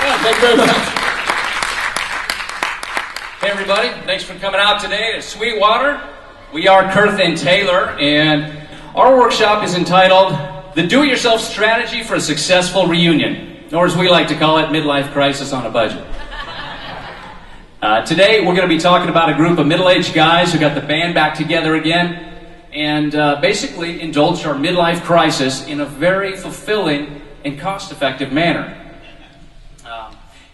Thank you very much. Hey everybody, thanks for coming out today to Sweetwater. We are Kurth and Taylor, and our workshop is entitled The Do-It-Yourself Strategy for a Successful Reunion, or as we like to call it, Midlife Crisis on a Budget. Today we're going to be talking about a group of middle-aged guys who got the band back together again and basically indulged our midlife crisis in a very fulfilling and cost-effective manner.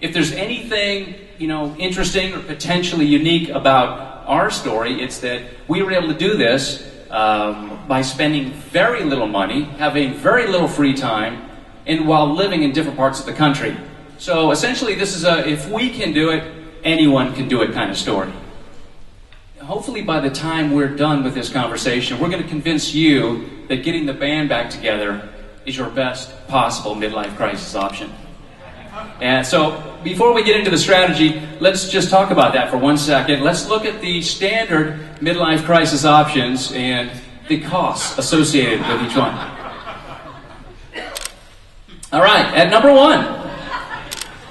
If there's anything, interesting or potentially unique about our story, it's that we were able to do this by spending very little money, having very little free time, and while living in different parts of the country. So essentially this is a if we can do it, anyone can do it kind of story. Hopefully by the time we're done with this conversation, we're going to convince you that getting the band back together is your best possible midlife crisis option. And so, before we get into the strategy, let's just talk about that for 1 second. Let's look at the standard midlife crisis options and the costs associated with each one. All right, at number 1,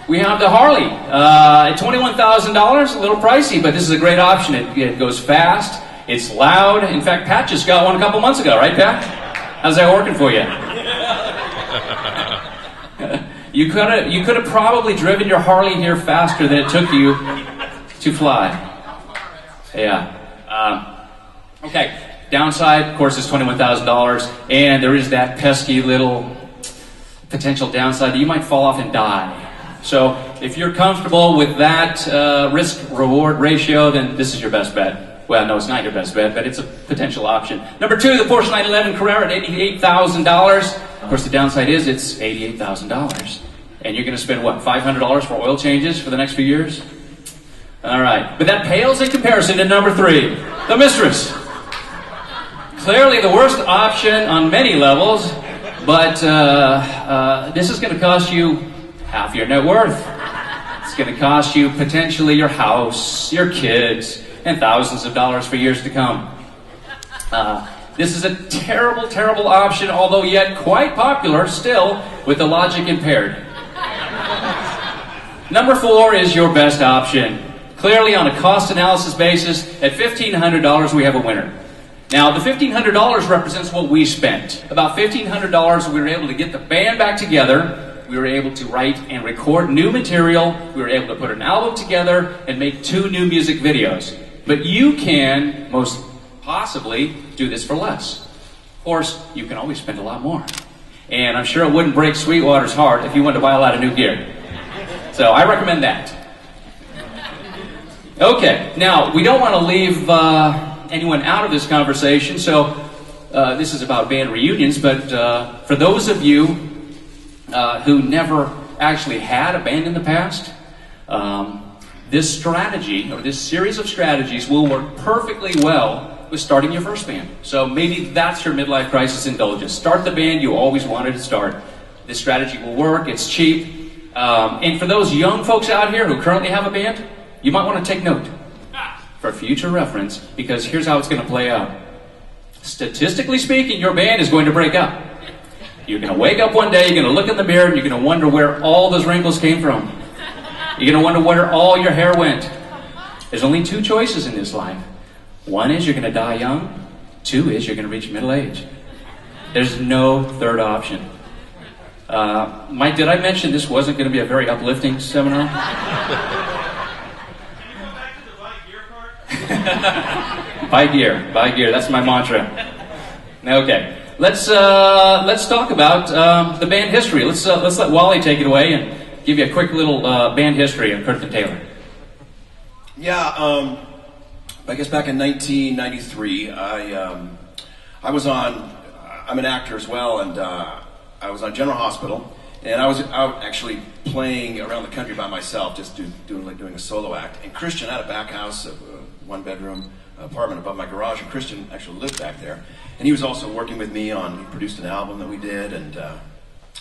we have the Harley. At $21,000, a little pricey, but this is a great option. It goes fast, it's loud. In fact, Pat just got one a couple months ago, right, Pat? How's that working for you? You could have probably driven your Harley here faster than it took you to fly. Yeah. Okay. Downside, of course, is $21,000, and there is that pesky little potential downside that you might fall off and die. So, if you're comfortable with that risk-reward ratio, then this is your best bet. Well, no, it's not your best bet, but it's a potential option. Number 2, the Porsche 911 Carrera at $88,000. Of course, the downside is it's $88,000. And you're going to spend, what, $500 for oil changes for the next few years? All right. But that pales in comparison to number 3, the Mistress. Clearly the worst option on many levels, but this is going to cost you half your net worth. It's going to cost you potentially your house, your kids, and thousands of dollars for years to come. This is a terrible, terrible option, although yet quite popular still with the logic impaired. Number 4 is your best option. Clearly on a cost analysis basis, at $1,500 we have a winner. Now the $1,500 represents what we spent. About $1,500 we were able to get the band back together. We were able to write and record new material. We were able to put an album together and make 2 new music videos. But you can most possibly do this for less. Of course, you can always spend a lot more. And I'm sure it wouldn't break Sweetwater's heart if you wanted to buy a lot of new gear. So I recommend that. Okay, now we don't want to leave anyone out of this conversation, so this is about band reunions, but for those of you who never actually had a band in the past, this strategy, or this series of strategies, will work perfectly well with starting your first band. So maybe that's your midlife crisis indulgence. Start the band you always wanted to start. This strategy will work, it's cheap. And for those young folks out here who currently have a band, you might want to take note for future reference, because here's how it's going to play out. Statistically speaking, your band is going to break up. You're going to wake up one day, you're going to look in the mirror, and you're going to wonder where all those wrinkles came from. You're going to wonder where all your hair went. There's only 2 choices in this life. 1 is you're going to die young. 2 is you're going to reach middle age. There's no third option. Mike, did I mention this wasn't going to be a very uplifting seminar? Buy gear. That's my mantra. Okay, let's talk about the band history. Let's let Wally take it away and give you a quick little band history of Kurth and Taylor. Yeah, I guess back in 1993, I was on. I'm an actor as well, and I was on General Hospital, and I was out actually playing around the country by myself, just doing a solo act. And Christian had a back house, a 1-bedroom apartment above my garage, and Christian actually lived back there. And he was also working with me he produced an album that we did, and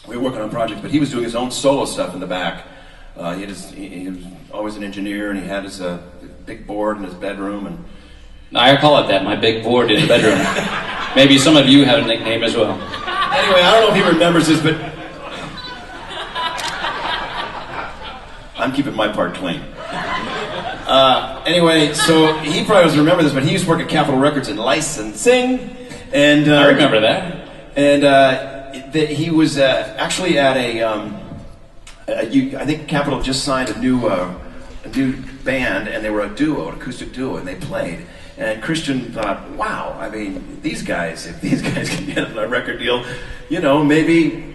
we were working on projects, but he was doing his own solo stuff in the back. He was always an engineer, and he had his big board in his bedroom. And I call it that, my big board in the bedroom. Maybe some of you have a nickname as well. Anyway, I don't know if he remembers this, but I'm keeping my part clean. Anyway, so he probably doesn't remember this, but he used to work at Capitol Records in licensing. And I remember that. And he was actually at I think Capitol just signed a new band, and they were a duo, an acoustic duo, and they played. And Christian thought, wow, I mean, these guys, if these guys can get a record deal, maybe,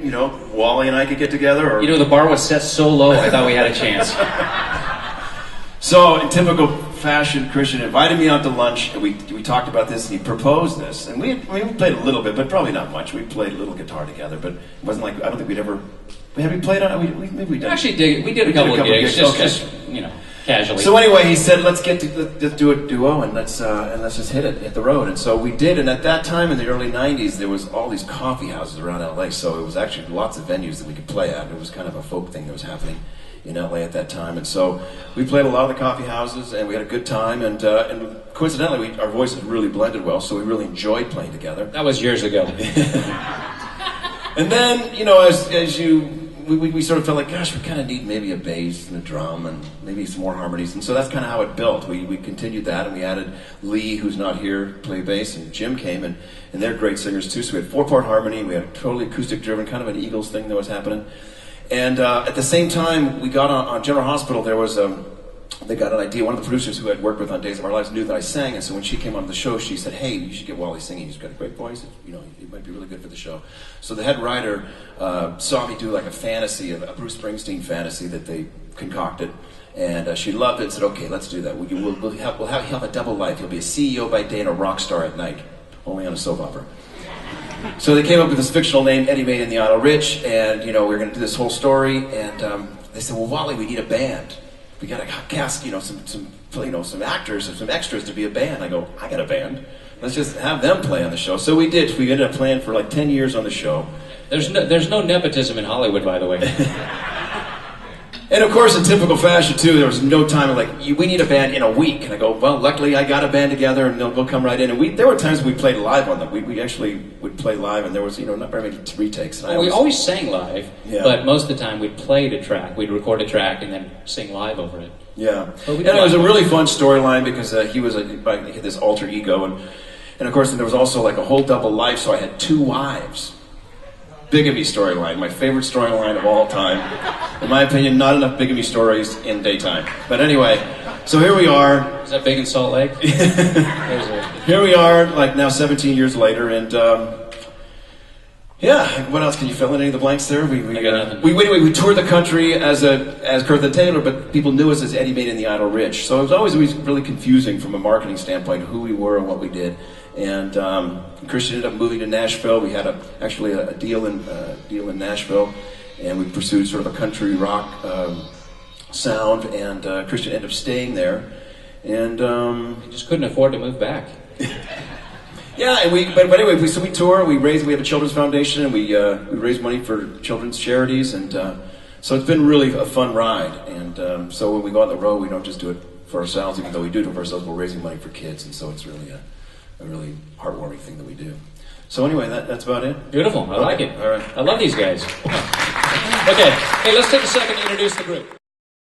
Wally and I could get together. Or the bar was set so low, I thought we had a chance. So, in typical fashion, Christian invited me out to lunch, and we talked about this, and he proposed this. And we played a little bit, but probably not much. We played a little guitar together, but it wasn't like, I don't think we'd ever... Have we played on it? Maybe we did. Actually, we did a couple of gigs, just casually. So anyway, he said, let's do a duo, and let's just hit the road. And so we did, and at that time, in the early 90s, there was all these coffee houses around LA, so it was actually lots of venues that we could play at. It was kind of a folk thing that was happening in LA at that time, and so we played a lot of the coffee houses, and we had a good time, and coincidentally, our voices really blended well, so we really enjoyed playing together. That was years ago. And then, we sort of felt like, gosh, we kind of need maybe a bass and a drum and maybe some more harmonies, and so that's kind of how it built. We continued that, and we added Lee, who's not here, to play bass, and Jim came, and they're great singers too, so we had 4-part harmony, we had a totally acoustic-driven, kind of an Eagles thing that was happening. And at the same time, we got on General Hospital, there was, they got an idea. One of the producers who I'd worked with on Days of Our Lives knew that I sang, and so when she came on the show, she said, hey, you should get Wally singing. He's got a great voice. He might be really good for the show. So the head writer saw me do like a fantasy, a Bruce Springsteen fantasy that they concocted. And she loved it and said, okay, let's do that. He'll have a double life. He'll be a CEO by day and a rock star at night, only on a soap opera. So they came up with this fictional name, Eddie Made in the Idle Rich, and we were going to do this whole story. And they said, well, Wally, we need a band. We got to cast, some actors and some extras to be a band. I go, I got a band. Let's just have them play on the show. So we did. We ended up playing for like 10 years on the show. There's no nepotism in Hollywood, by the way. And of course, in typical fashion too, there was no time like, we need a band in a week. And I go, well, luckily I got a band together, and they'll come right in. And there were times we played live on them. We actually would play live, and there was not very many retakes. And we always sang live, yeah. But most of the time we'd play a track. We'd record a track and then sing live over it. Yeah, and it was a really fun storyline because he had this alter ego, and of course there was also like a whole double life. So I had 2 wives. Bigamy storyline, my favorite storyline of all time. In my opinion, not enough bigamy stories in daytime. But anyway, so here we are. Is that big in Salt Lake? Here we are, like now 17 years later, and what else can you fill in any of the blanks there? We toured the country as Kurth and Taylor, but people knew us as Eddie Made in the Idle Rich. So it was always really confusing from a marketing standpoint who we were and what we did. And Christian ended up moving to Nashville. We had actually a deal in Nashville, and we pursued sort of a country rock sound. And Christian ended up staying there, and he just couldn't afford to move back. Yeah, and but anyway, we tour. We have a children's foundation, and we raise money for children's charities, and so it's been really a fun ride. And so when we go on the road, we don't just do it for ourselves, even though we do it for ourselves. We're raising money for kids, and so it's really a really heartwarming thing that we do. So anyway, that's about it. Beautiful. I like it. All right. I love these guys. Okay. Hey, let's take a second to introduce the group.